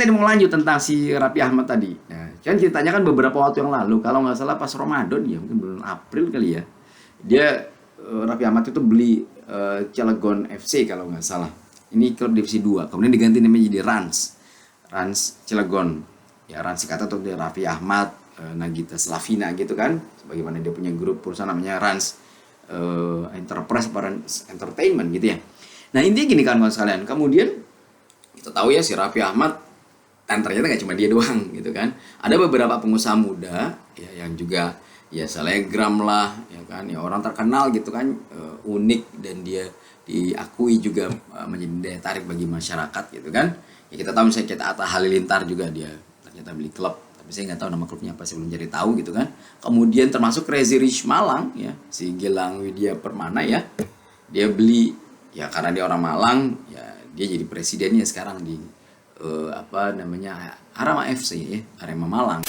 tadi mau lanjut tentang si Raffi Ahmad tadi. Nah, kan ceritanya kan beberapa waktu yang lalu, kalau nggak salah pas Ramadan ya, mungkin bulan April kali ya. Dia Raffi Ahmad itu beli Cilegon FC kalau nggak salah. Ini klub divisi 2. Kemudian diganti namanya jadi Rans Cilegon. Ya Rans singkatan tuh dia Raffi Ahmad, Nagita Slavina gitu kan. Sebagaimana dia punya grup perusahaan namanya Rans Enterprise Rans Entertainment gitu ya. Nah, intinya gini kan sekalian. Kemudian kita tahu ya si Raffi Ahmad, dan ternyata nggak cuma dia doang gitu kan. Ada beberapa pengusaha muda ya yang juga ya selebgram lah ya kan, ya orang terkenal gitu kan, unik dan dia diakui juga menjadi daya tarik bagi masyarakat gitu kan. Ya kita tahu misalnya kita Atta Halilintar juga dia ternyata beli klub, tapi saya nggak tahu nama klubnya apa, saya belum jadi tahu gitu kan. Kemudian termasuk Crazy Rich Malang ya, si Gilang Widya Permana ya, dia beli ya karena dia orang Malang ya, dia jadi presidennya sekarang di Arema FC ya, Arema Malang.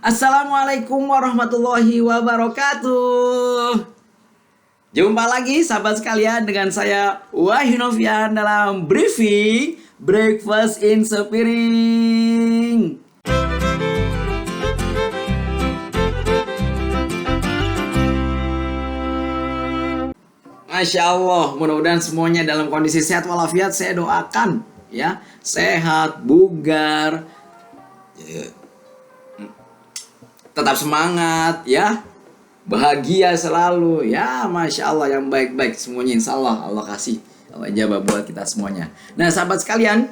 Assalamualaikum warahmatullahi wabarakatuh. Jumpa lagi sahabat sekalian dengan saya Wahyu Novian dalam briefing Breakfast in Sepiring. Masya Allah, mudah-mudahan semuanya dalam kondisi sehat walafiat. Saya doakan ya, sehat, bugar, tetap semangat ya, bahagia selalu ya, Masya Allah, yang baik-baik semuanya insya Allah Allah kasih, Allah jawab buat kita semuanya. Nah sahabat sekalian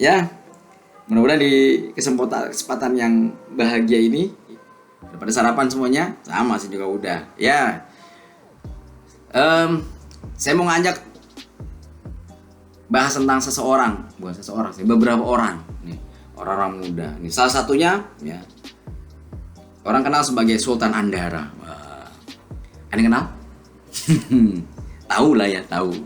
ya, mudah-mudahan di kesempatan yang bahagia ini pada sarapan semuanya, sama sih juga udah ya. Saya mau ngajak bahas tentang seseorang, bukan seseorang sih, beberapa orang nih, orang-orang muda. Nih salah satunya ya, orang kenal sebagai Sultan Andara. Wah. Ada yang kenal? Tahu lah ya, tahu.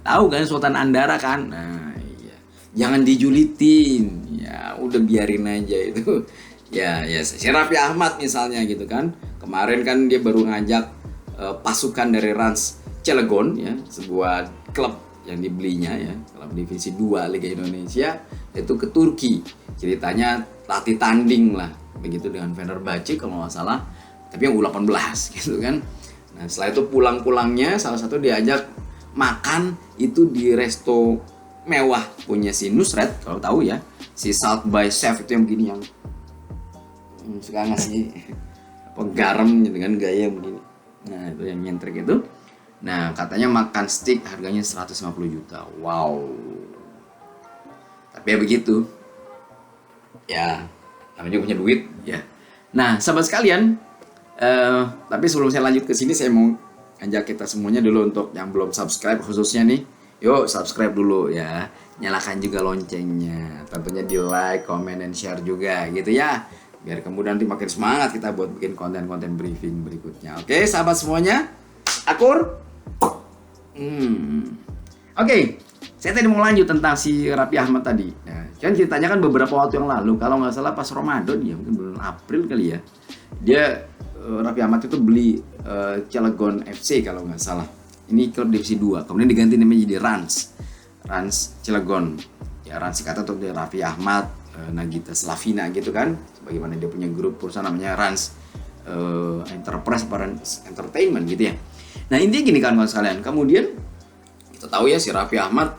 Tahu kan Sultan Andara kan? Nah, iya. Jangan dijulitin. Ya, udah biarin aja itu. Ya, si Raffi Ahmad misalnya gitu kan. Kemarin kan dia baru ngajak pasukan dari Rans Cilegon ya, sebuah klub yang dibelinya ya, klub divisi 2 Liga Indonesia, itu ke Turki. Ceritanya latih tanding lah begitu dengan Fenerbahce kalau nggak salah, tapi yang U18 gitu kan. Nah setelah itu pulang-pulangnya salah satu diajak makan itu di resto mewah punya si Nusret, kalau tahu ya, si South by Chef itu yang begini, yang suka ngasih garam dengan gaya begini. Nah itu yang nyentrik itu. Nah katanya makan steak harganya 150 juta. Wow. Tapi ya begitu ya, namanya punya duit ya. Nah sahabat sekalian, tapi sebelum saya lanjut ke sini, saya mau ajak kita semuanya dulu untuk yang belum subscribe khususnya nih, yuk subscribe dulu ya, nyalakan juga loncengnya, tentunya di like, comment, dan share juga gitu ya, biar kemudian nanti makin semangat kita buat bikin konten-konten briefing berikutnya. Oke sahabat semuanya, akur. Oke. Saya tadi mau lanjut tentang si Raffi Ahmad tadi. Nah, kan ceritanya kan beberapa waktu yang lalu, kalau nggak salah pas Ramadan ya, mungkin bulan April kali ya. Dia Raffi Ahmad itu beli Cilegon FC kalau nggak salah. Ini klub divisi 2. Kemudian diganti namanya jadi Rans Cilegon. Ya Rans singkatan tuh dia Raffi Ahmad, Nagita Slavina gitu kan. Sebagaimana dia punya grup perusahaan namanya Rans Enterprise Rans Entertainment gitu ya. Nah intinya gini kan sekalian. Kemudian kita tahu ya si Raffi Ahmad,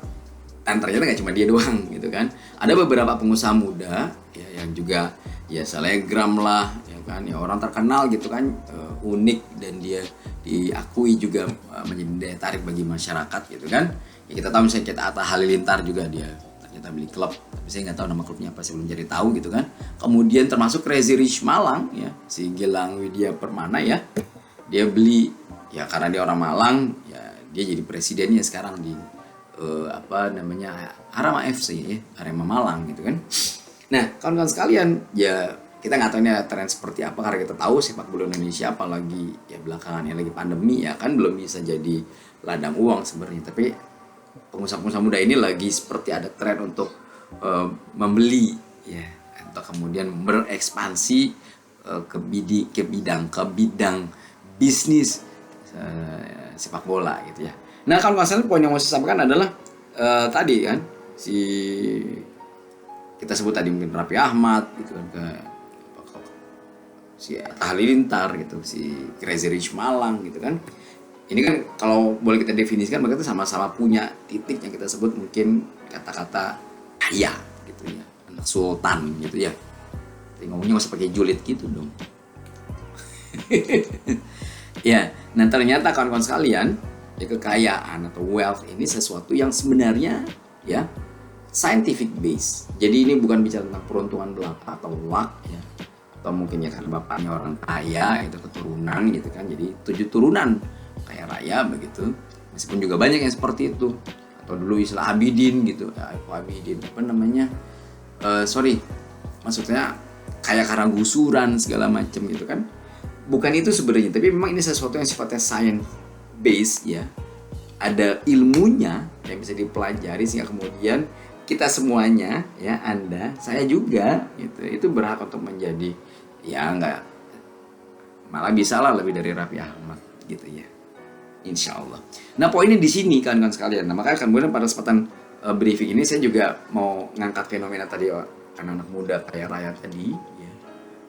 dan ternyata nggak cuma dia doang gitu kan. Ada beberapa pengusaha muda ya yang juga ya selebgram lah ya kan, ya orang terkenal gitu kan, unik dan dia diakui juga menjadi daya tarik bagi masyarakat gitu kan. Ya kita tahu misalnya kita Atta Halilintar juga dia ternyata beli klub, tapi saya nggak tahu nama klubnya apa, saya belum jadi tahu gitu kan. Kemudian termasuk Crazy Rich Malang ya, si Gilang Widya Permana ya, dia beli ya karena dia orang Malang ya, dia jadi presidennya sekarang di Arema FC ya, Arema Malang gitu kan. Nah kawan-kawan sekalian ya, kita nggak tahu ini tren seperti apa, karena kita tahu sepak bola Indonesia apalagi ya belakangan ini lagi pandemi ya kan, belum bisa jadi ladang uang sebenarnya. Tapi pengusaha-pengusaha muda ini lagi seperti ada tren untuk membeli ya, atau kemudian berekspansi ke bidang bisnis sepak bola gitu ya. Nah kalau nggak salah poin yang mau saya sampaikan adalah tadi kan, si kita sebut tadi mungkin Raffi Ahmad gitu kan, ke si Atta Halilintar gitu, si Crazy Rich Malang gitu kan. Ini kan kalau boleh kita definisikan mereka itu sama-sama punya titik yang kita sebut mungkin kata-kata kaya gitu ya, anak sultan gitu ya. Tapi ngomongnya nggak usah pakai julid gitu dong. Ya, nah ternyata kawan-kawan sekalian, ya kekayaan atau wealth ini sesuatu yang sebenarnya ya scientific base. Jadi ini bukan bicara tentang peruntungan belaka atau luck ya, atau mungkin ya karena bapaknya orang kaya itu keturunan gitu kan, jadi 7 turunan kaya raya begitu. Meskipun juga banyak yang seperti itu, atau dulu istilah Abidin gitu ya, Abidin apa namanya, maksudnya kaya karena gusuran segala macam gitu kan. Bukan itu sebenarnya, tapi memang ini sesuatu yang sifatnya science base ya, ada ilmunya yang bisa dipelajari sehingga kemudian kita semuanya ya, Anda, saya juga gitu, itu berhak untuk menjadi ya enggak, malah bisa lah lebih dari Raffi Ahmad gitu ya, insya Allah. Nah poinnya di sini kan sekalian. Nah makanya kemudian pada kesempatan briefing ini saya juga mau ngangkat fenomena tadi anak-anak muda kaya raya tadi ya,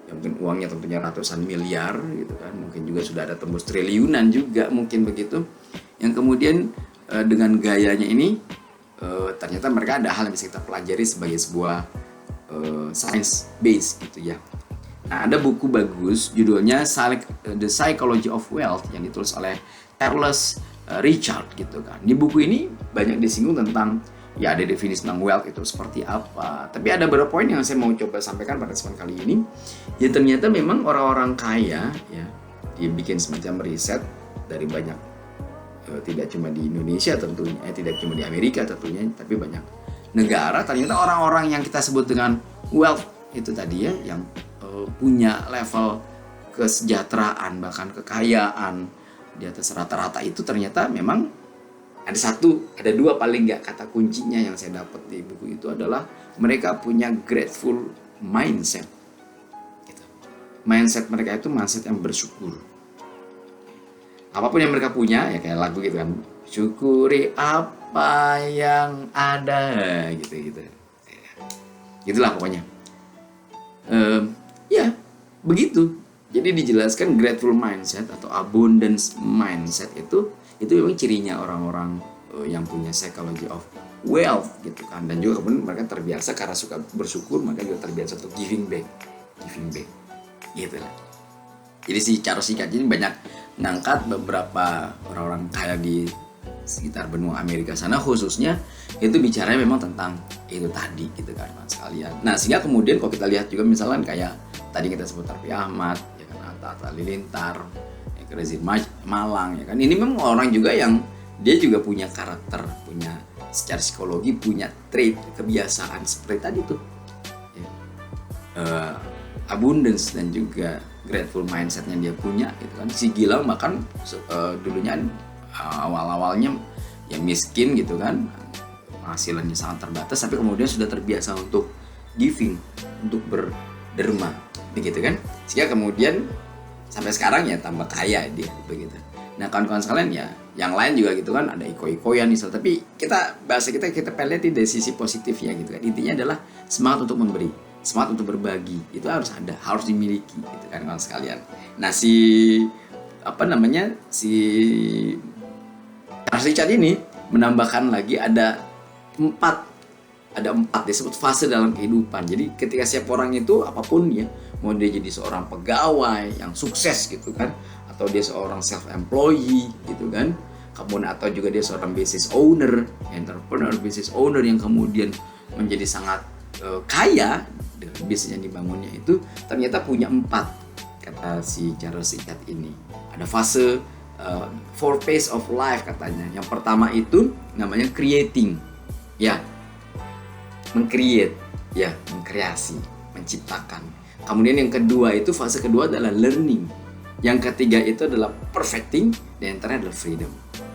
yang mungkin uangnya tentunya ratusan miliar gitu kan, mungkin juga sudah ada tembus triliunan juga mungkin begitu, yang kemudian dengan gayanya ini ternyata mereka ada hal yang bisa kita pelajari sebagai sebuah science base gitu ya. Nah, ada buku bagus judulnya The Psychology of Wealth yang ditulis oleh Charles Richard gitu kan. Di buku ini banyak disinggung tentang ya ada definisi tentang wealth itu seperti apa. Tapi ada beberapa poin yang saya mau coba sampaikan pada kesempatan kali ini. Ya ternyata memang orang-orang kaya ya, dia bikin semacam riset dari banyak, tidak cuma di Indonesia tentunya, tidak cuma di Amerika tentunya, tapi banyak negara. Ternyata orang-orang yang kita sebut dengan wealth itu tadi ya, yang punya level kesejahteraan bahkan kekayaan di atas rata-rata itu, ternyata memang ada dua paling nggak kata kuncinya yang saya dapat di buku itu adalah mereka punya grateful mindset gitu. Mindset mereka itu mindset yang bersyukur. Apapun yang mereka punya ya, kayak lagu gitu kan, syukuri apa yang ada gitu gitulah pokoknya. Ya begitu. Jadi dijelaskan grateful mindset atau abundance mindset itu memang cirinya orang-orang yang punya psychology of wealth gitu kan. Dan juga kemudian mereka terbiasa karena suka bersyukur, mereka juga terbiasa untuk giving back gitu lah. Jadi secara singkat ini banyak ngangkat beberapa orang-orang kaya di sekitar benua Amerika sana khususnya, itu bicaranya memang tentang itu tadi gitu kan sekalian. Nah sehingga kemudian kalau kita lihat juga misalkan kayak tadi kita sebut Raffi Ahmad ya kan, Atta Halilintar ya, Crazy Malang ya kan, ini memang orang juga yang dia juga punya karakter, punya secara psikologi, punya trait kebiasaan seperti tadi tuh ya. Abundance dan juga grateful mindsetnya dia punya gitu kan. Si Gilang bahkan dulunya awal-awalnya ya miskin gitu kan, penghasilannya sangat terbatas, tapi kemudian sudah terbiasa untuk giving, untuk berderma begitu kan, sehingga kemudian sampai sekarang ya tambah kaya dia begitu. Nah kawan-kawan sekalian ya, yang lain juga gitu kan, ada iko-ikoyan misalnya, tapi kita pelajari dari sisi positifnya gitu kan. Intinya adalah semangat untuk memberi, semangat untuk berbagi, itu harus ada, harus dimiliki gitu kan kawan sekalian. Nah si Richard ini menambahkan lagi ada empat disebut fase dalam kehidupan. Jadi ketika setiap orang itu apapun ya, mau dia jadi seorang pegawai yang sukses gitu kan, atau dia seorang self-employee gitu kan, kemudian atau juga dia seorang business owner, entrepreneur, business owner yang kemudian menjadi sangat kaya dengan bisnis yang dibangunnya itu, ternyata punya 4 kata si Charles Richard ini. Ada fase 4 phase of life katanya. Yang pertama itu namanya creating, ya, mengcreate, ya, mengkreasi, menciptakan. Kemudian yang kedua itu fase kedua adalah learning. Yang ketiga itu adalah perfecting, dan yang terakhir adalah freedom.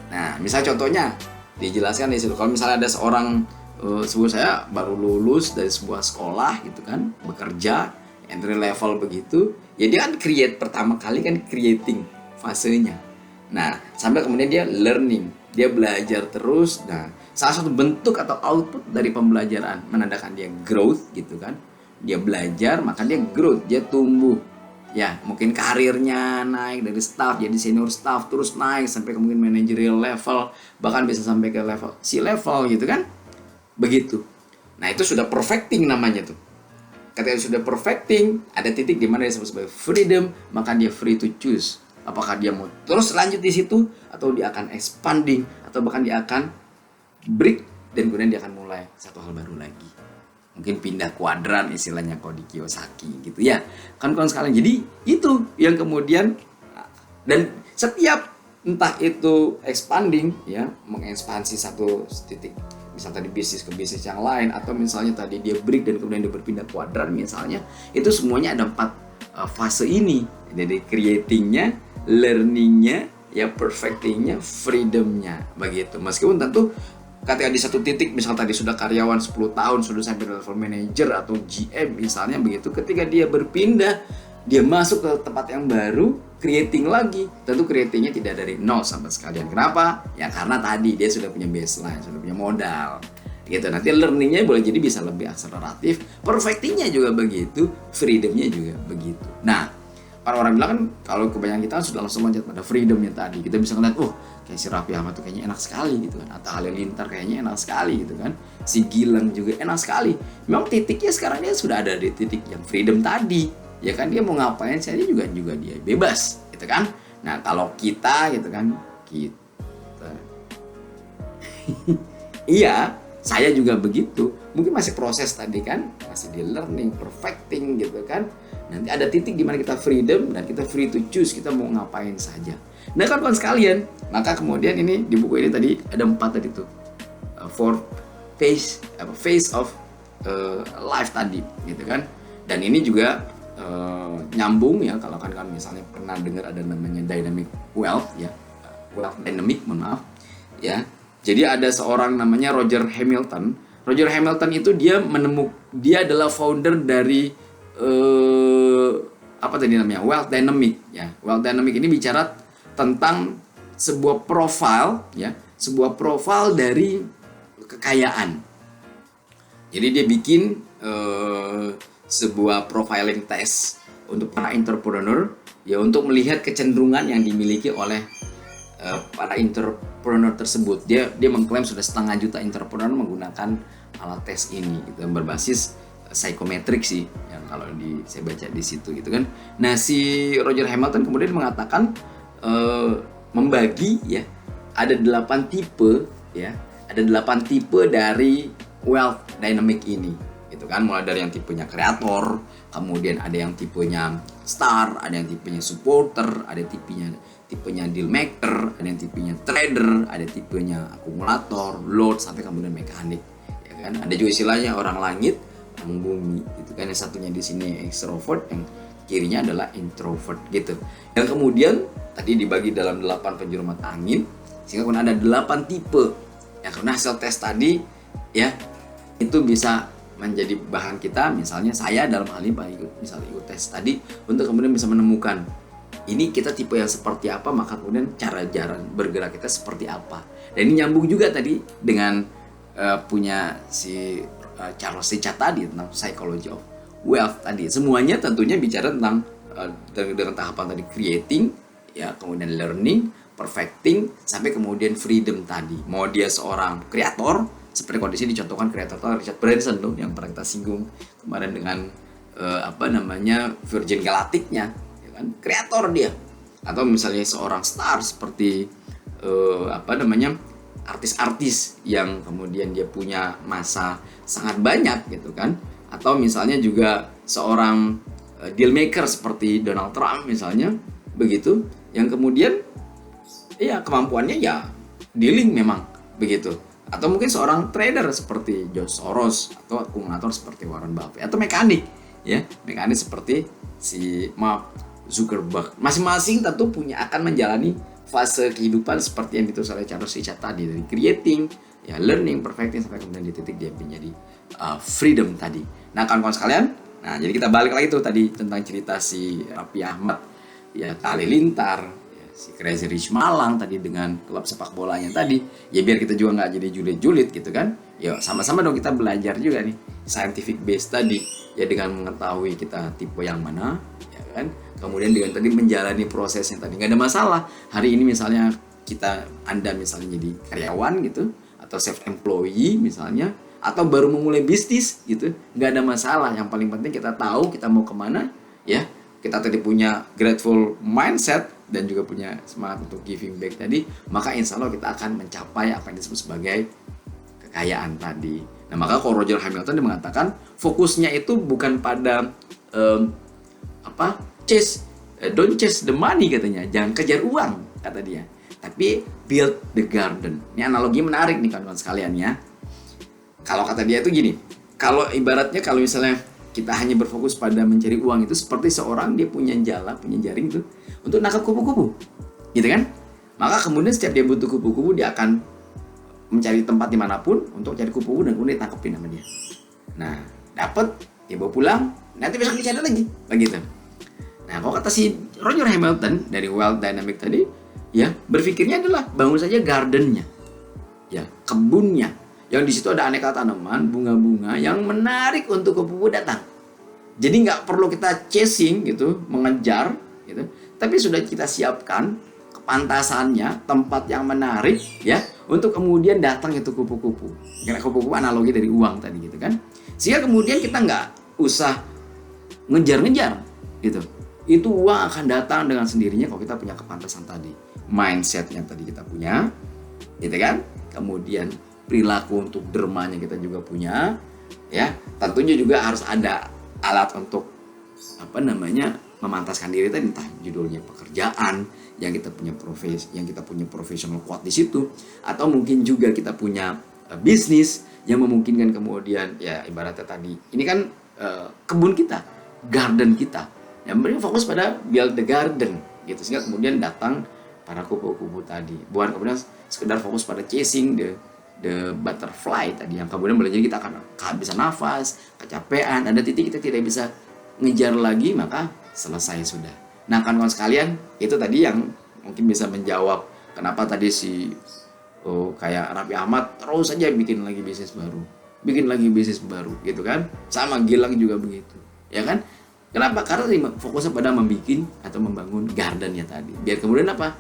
Nah, misal contohnya dijelaskan di situ. Kalau misalnya ada seorang sebut saya baru lulus dari sebuah sekolah gitu kan, bekerja entry level begitu, ya dia kan create pertama kali kan creating fasenya. Nah, sampai kemudian dia learning, dia belajar terus. Nah, salah satu bentuk atau output dari pembelajaran menandakan dia growth gitu kan. Dia belajar maka dia growth, dia tumbuh. Ya, mungkin karirnya naik dari staff jadi senior staff, terus naik sampai kemudian managerial level, bahkan bisa sampai ke level C-level gitu kan. Begitu. Nah, itu sudah perfecting namanya tuh. Ketika sudah perfecting, ada titik di mana disebut sebagai freedom, maka dia free to choose. Apakah dia mau terus lanjut di situ, atau dia akan expanding, atau bahkan dia akan break, dan kemudian dia akan mulai satu hal baru lagi. Mungkin pindah kuadran istilahnya kalau di Kiyosaki gitu ya. Kan kawan sekalian. Jadi itu yang kemudian, dan setiap entah itu expanding ya, mengekspansi satu titik, misal tadi bisnis ke bisnis yang lain, atau misalnya tadi dia break dan kemudian dia berpindah kuadran misalnya, itu semuanya ada 4 fase ini. Jadi creatingnya, learningnya, ya perfectingnya, freedomnya begitu. Meskipun tentu ketika di satu titik, misal tadi sudah karyawan 10 tahun, sudah sampai level manager atau GM misalnya begitu, ketika dia berpindah, dia masuk ke tempat yang baru, creating lagi. Tentu creatingnya tidak dari nol sama sekalian. Kenapa? Ya karena tadi dia sudah punya baseline, sudah punya modal. Gitu. Nanti learningnya boleh jadi bisa lebih akseleratif, perfectingnya juga begitu, freedomnya juga begitu. Nah, orang-orang bilang kan kalau kebanyakan kita sudah langsung loncat pada freedomnya tadi. Kita bisa ngeliat, kayak si Raffi Ahmad tuh kayaknya enak sekali gitu kan. Atau Halilintar kayaknya enak sekali gitu kan. Si Gilang juga enak sekali. Memang titiknya sekarang dia sudah ada di titik yang freedom tadi. Ya kan, dia mau ngapain saja juga dia bebas gitu kan. Nah, kalau kita gitu kan, kita iya, saya juga begitu. Mungkin masih proses tadi kan, masih di learning, perfecting gitu kan. Nanti ada titik di mana kita freedom dan kita free to choose, kita mau ngapain saja. Nah, kawan-kawan sekalian, maka kemudian ini di buku ini tadi ada 4 tadi tuh, for phase of life tadi gitu kan. Dan ini juga nyambung ya, kalau kan misalnya pernah dengar ada namanya dynamic wealth ya, wealth dynamic, mohon maaf ya. Jadi ada seorang namanya Roger Hamilton. Roger Hamilton itu dia adalah founder dari apa tadi namanya, wealth dynamic ya. Wealth dynamic ini bicara tentang sebuah profile ya, sebuah profile dari kekayaan. Jadi dia bikin sebuah profiling test untuk para entrepreneur ya, untuk melihat kecenderungan yang dimiliki oleh para entrepreneur tersebut. Dia mengklaim sudah 500 juta entrepreneur menggunakan alat tes ini gitu, berbasis psikometrik sih yang kalau saya baca di situ gitu kan. Nah, si Roger Hamilton kemudian mengatakan membagi ya, ada 8 tipe ya, ada 8 tipe dari wealth dynamic ini gitu kan. Mulai dari yang tipenya kreator, kemudian ada yang tipenya star, ada yang tipenya supporter, ada tipenya deal maker, ada yang tipenya trader, ada tipenya akumulator, lord, sampai kemudian mekanik ya kan. Ada juga istilahnya orang langit, orang bumi gitu kan. Yang satunya di sini extrovert, yang kirinya adalah introvert gitu. Yang kemudian tadi dibagi dalam 8 penjuru mata angin, sehingga kemudian ada 8 tipe ya. Karena hasil tes tadi ya, itu bisa menjadi bahan kita. Misalnya saya dalam hal ini misalnya ikut tes tadi, untuk kemudian bisa menemukan ini kita tipe yang seperti apa, maka kemudian cara bergerak kita seperti apa. Dan ini nyambung juga tadi dengan punya si Charles Richard tadi tentang psychology of wealth tadi. Semuanya tentunya bicara tentang dengan tahapan tadi, creating ya, kemudian learning, perfecting, sampai kemudian freedom tadi. Mau dia seorang kreator, seperti kondisi dicontohkan kreator Richard Branson tuh yang pernah kita singgung kemarin dengan Virgin Galactic-nya ya kan, kreator dia. Atau misalnya seorang star seperti artis-artis yang kemudian dia punya masa sangat banyak gitu kan. Atau misalnya juga seorang deal maker seperti Donald Trump misalnya begitu, yang kemudian ya kemampuannya ya dealing memang begitu. Atau mungkin seorang trader seperti George Soros, atau akumulator seperti Warren Buffett, atau mekanik seperti si Mark Zuckerberg. Masing-masing tentu akan menjalani fase kehidupan seperti yang ditulis oleh Charles Richard tadi, dari creating ya, learning, perfecting, sampai kemudian di titik dia menjadi freedom tadi. Nah, kawan-kawan sekalian, jadi kita balik lagi tuh tadi tentang cerita si Raffi Ahmad ya, Halilintar ya, si Crazy Rich Malang tadi dengan klub sepak bolanya tadi, ya biar kita juga nggak jadi julid-julid gitu kan. Ya sama-sama dong kita belajar juga nih scientific base tadi, ya dengan mengetahui kita tipe yang mana, ya kan. Kemudian dengan tadi menjalani prosesnya tadi nggak ada masalah. Hari ini misalnya Anda misalnya jadi karyawan gitu, atau self employee misalnya, atau baru memulai bisnis gitu, nggak ada masalah. Yang paling penting kita tahu kita mau kemana, ya. Kita tadi punya grateful mindset dan juga punya semangat untuk giving back tadi, maka insya Allah kita akan mencapai apa yang disebut sebagai kekayaan tadi. Nah, maka kalau Roger Hamilton dia mengatakan fokusnya itu bukan pada don't chase the money katanya, jangan kejar uang kata dia, tapi build the garden. Ini analogi menarik nih kawan-kawan sekalian ya. Kalau kata dia itu gini, kalau ibaratnya kalau misalnya kita hanya berfokus pada mencari uang itu seperti seorang dia punya jala, punya jaring tuh untuk nangkap kupu-kupu, gitu kan? Maka kemudian setiap dia butuh kupu-kupu dia akan mencari tempat dimanapun untuk cari kupu-kupu dan kemudian ditangkepin sama dia. Nah, dapat dia bawa pulang, nanti besok dicari lagi, begitu. Nah, kalau kata si Roger Hamilton dari Wealth Dynamic tadi, ya berpikirnya adalah bangun saja gardennya, ya kebunnya. Yang di situ ada aneka tanaman, bunga-bunga yang menarik untuk kupu-kupu datang. Jadi nggak perlu kita chasing gitu, mengejar gitu, tapi sudah kita siapkan kepantasannya, tempat yang menarik ya, untuk kemudian datang itu kupu-kupu. Karena kupu-kupu analogi dari uang tadi gitu kan. Sehingga kemudian kita nggak usah ngejar-ngejar gitu. Itu uang akan datang dengan sendirinya kalau kita punya kepantasan tadi. Mindset yang tadi kita punya, gitu kan? Kemudian perilaku untuk dermanya kita juga punya, ya. Tentunya juga harus ada alat untuk memantaskan diri tadi, entah judulnya pekerjaan yang kita punya profesional kuat di situ, atau mungkin juga kita punya bisnis yang memungkinkan kemudian ya ibaratnya tadi ini kan kebun kita, garden kita, yang mereka fokus pada build the garden gitu, sehingga kemudian datang para kupu-kupu tadi, bukan kemudian sekedar fokus pada chasing the butterfly tadi yang kemudian boleh jadi kita akan kehabisan nafas, kecapean, ada titik kita tidak bisa ngejar lagi, maka selesai sudah. Nah, kawan-kawan sekalian, itu tadi yang mungkin bisa menjawab kenapa tadi kayak Raffi Ahmad terus saja bikin lagi bisnis baru gitu kan. Sama Gilang juga begitu, ya kan? Kenapa? Karena fokusnya pada membikin atau membangun gardennya tadi, biar kemudian apa?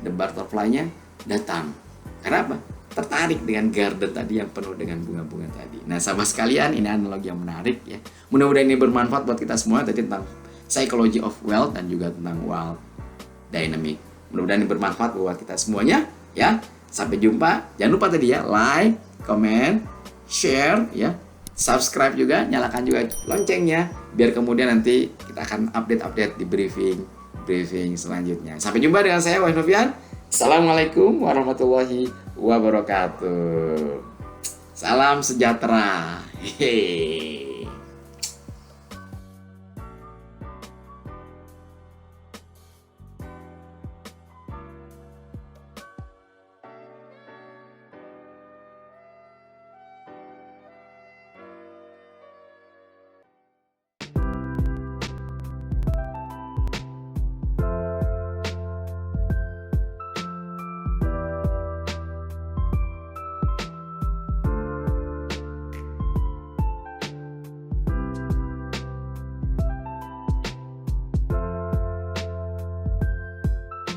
The butterfly-nya datang. Kenapa? Tertarik dengan garden tadi yang penuh dengan bunga-bunga tadi. Nah, sahabat sekalian, ini analogi yang menarik ya. Mudah-mudahan ini bermanfaat buat kita semua tadi tentang psychology of wealth dan juga tentang wealth dynamic. Mudah-mudahan ini bermanfaat buat kita semuanya ya. Sampai jumpa. Jangan lupa tadi ya, like, comment, share ya. Subscribe juga, nyalakan juga loncengnya biar kemudian nanti kita akan update di briefing selanjutnya. Sampai jumpa dengan saya Wahid Novian. Assalamualaikum warahmatullahi wabarakatuh. Salam sejahtera. Hehehe.